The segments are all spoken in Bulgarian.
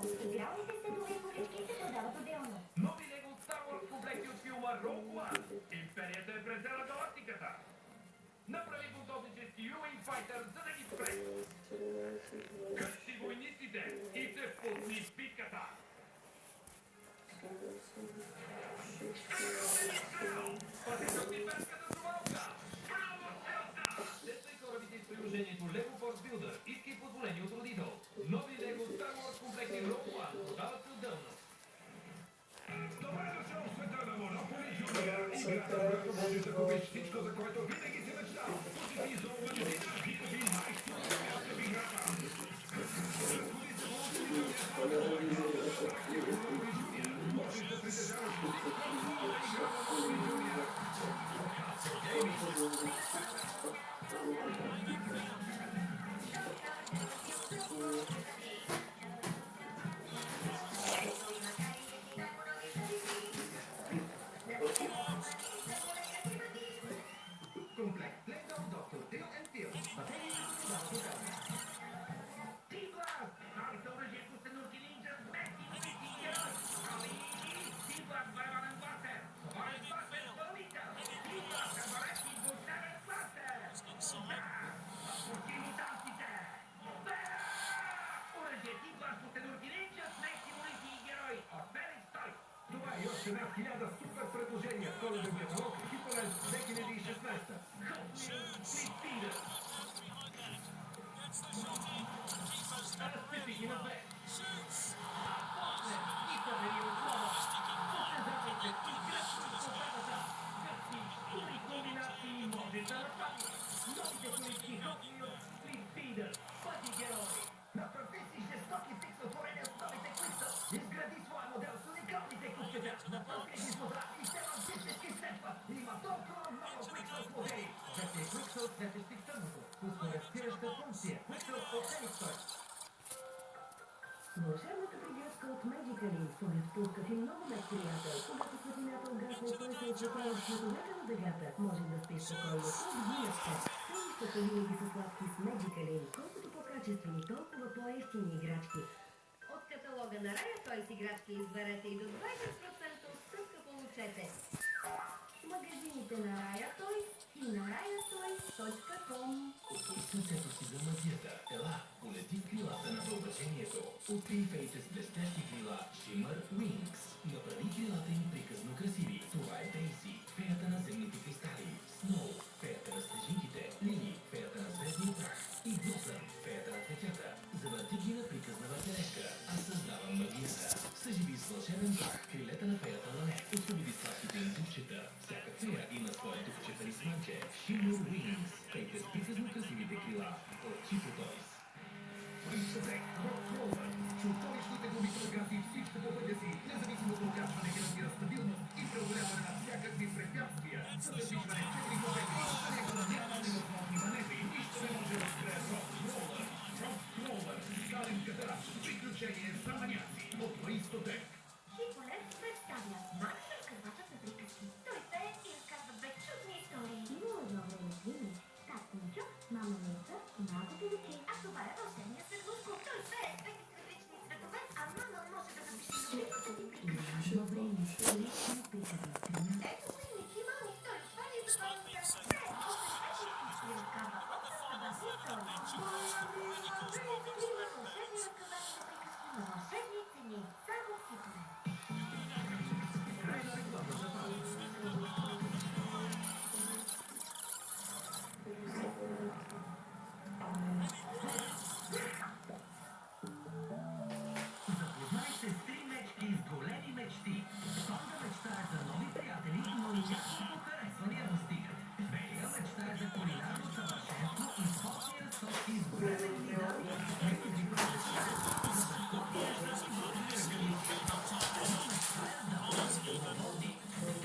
Игралните седове и колички се продават отделно. Нови Лего Star Wars комплекти от филма Rogue One. Империята е презела галактиката. Направи бунтовнически U-Wing Fighter, за да ги спре. Къщи войниците и се впусни в битката. Пазител ти перската зубалка. Браво, Елса! Тестай корабите с приложението Lego Force Builder. Искай позволение от родител. Нови Lego Star Wars комплекти Rogue One продават се отделно. Добре дошъл в света на Monopoly Junior. Играта, в която можеш да купиш всичко, за което винаги си мечтал. Посети зона магазина и купи най-скъпия място в играта. Разходи се Monopoly Junior. Можеш да притежаваш всичко, за да игра Monopoly Junior. Комплект Play-Doh Dr. Phil and Phil. Батерии за продават отделно. T-Blast! Нови съоръжия костенурки нинджа с местни велики герои. Нови T-Blast вървален бластер. Товарен бластер изпълнител. T-Blast абаречни двустранен бластер. Отпусти мутантите! Оръжие T-Blast костенурки нинджа с местни велики герои. От Феликс Тойс. Това е още над 1000 супер предложения в коледен каталог Хиполенс 2016. Разпити ги на две. После и побери отново. Състезавайте и гръцки в победата. Гръцки или комбинации може да направи. Новите колички Hot Wheels Street Feeder. Пъти герои. Направи си жестоки пиксел-творения с новите Quixel. Изгради своя модел с уникалните купчета. Напълкай ги с вода и ще различнички средства. Има толкова много Quixel модели. Вече е Quixel светещик тъмното. Пускорезпираща функция. Quixel от Феликс Тойс. Вълшебната прегръдка от Magicalin. Според пуска ти много мек приятел. Когато светлината угасне и той се осветлява в цветовете на дъгата, може да спиш спокойно с гинешка. Сънищата винаги са сладки с Magicalin. Колкото по-качествени, толкова по-евтини играчки. От каталога на Рая Тойс играчки изберете и до 20% отстъпка получете. В магазините на Рая Тойс и на rayatoys.com. Сърцето си за магията. Ела, полети в крилата на въображението. Открий феите с блестящи крила Shimmer Wings. Направи крилата им приказно красиви. Това е Дейзи, феята на земните кристали. Сноу, феята на снежинките. Лили, феята на звездния прах. И Блосъм, феята на цветята. Завърти ги на приказна въртележка. Аз създавам магията. Съживи с вълшебен прах крилета на феята на Лев. Освободи сладките им духчета. Всяка фея има своя духче талисманче. Shimmer Wings. Фейте с приказно красивите крила от Чипо Тойс. Принцепек, Rockroller. Чудовищните губи фотографии всичко по пътя си, независимо от оказване гарантира стабилност и преодоляване на всякакви препятствия. За задвижване 4 победи, за него на няма невъзможни маневри, нищо не може да спре Rockroller. Rockroller, старенката, приключение за маняци от Аристотек. Хиполенс представя Макс разказвачът на приказки. Той пее и разказва две чудни истории. Имало едно време свини. Татинчо, мама Меца и малкото Люки. А това е вълшебният светлушко. Той пее с двете различни цветове, а мама може да запише любимата ти приказка. Добре, лични прикази. Ето се Ники Мани. Той отваря забавната. Пее по-светлични и разказва общата история. Вълшебни разказвачи на приказки на вълшебни цени. Само в Хиполенс. Край на рекламната пауза. Запознай се с 3 мечки с големи мечти. Сонда мечтае за нови приятели, но няколко харесвания му стигат. Белия мечтае за кулинарно съвършенство и вкусния сок с бременни дами. Негови продължават за закупия за изолирани. Мечтае да бъдат свободни.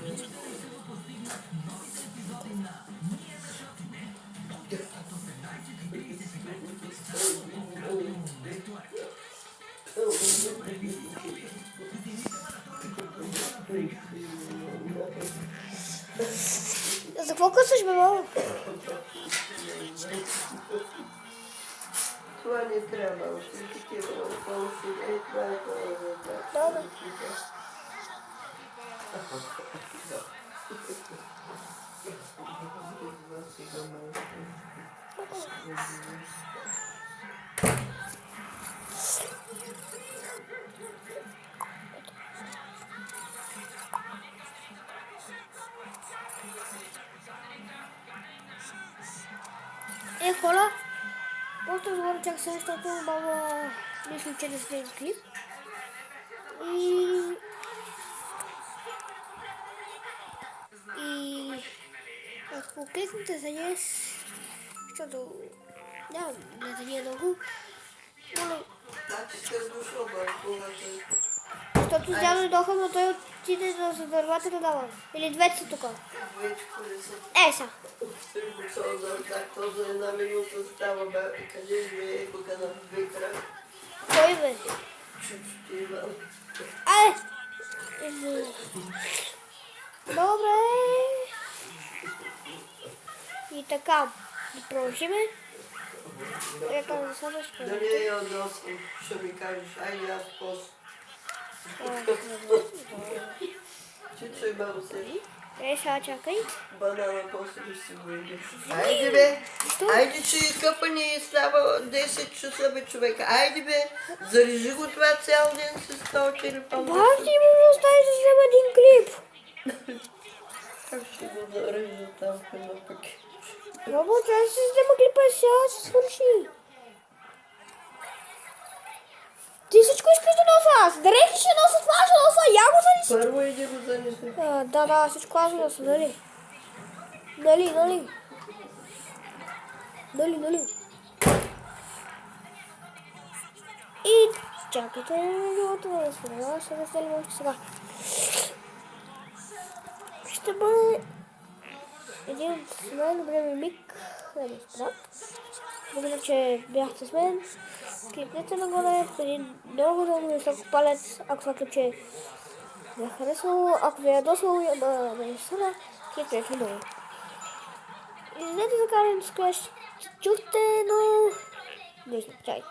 Виждали се го постигнат новите епизоди на Ние на шопите. От 18:35 само по Cartoon Network. За какво късаш, бе, мама? това не трябва. Още такива полоси. Това е това. Добре. Хора, просто говоря чак сега, защото мама мисли, че не сме клип. И ако кликнете за днес, защото няма да ни е много, моля, Значи сте дошъл бъркувата. защото с дядо дойдоха, но той отиде за дървата да дава. Или двете са тук. Вече коли са. Са. То за една минута става, бе. Къде живее тук на Викра? Кой бе? Чучути Иван. Добре. И така, да продължиме. Река за следващото. Да не е удобно, ще ми кажеш, айде аз после. Чучу Иван се. Сега чакай. Банана после да си го идеш. Айде бе, айде, че къпани става 10 часа бе човека. Айде бе, зарежи го това цял ден с този телефон. Бах ти му остави да взема един клип. Как ще го зарежа там в едно пакет? Бабо, трябва да си взема клипа и сега се свърши. Ти всичко искаш да носа аз. Да речи, ще носа това, ще носа. Я го занеси. Първо иди го занеси. Да, всичко аз носа, нали? Нали? И чакайте миналото да я свърна. Ще разделим още сега. Ще бъде един от най-добрия миг да ви спра. Благодаря, че бяхте с мен. Кликнете нагоре, един много висок палец, ако това клипче ви е харесало. Ако ви е досало и да ви стана, кликнете долу. И знаете за карането, с която чухте, но... Чай.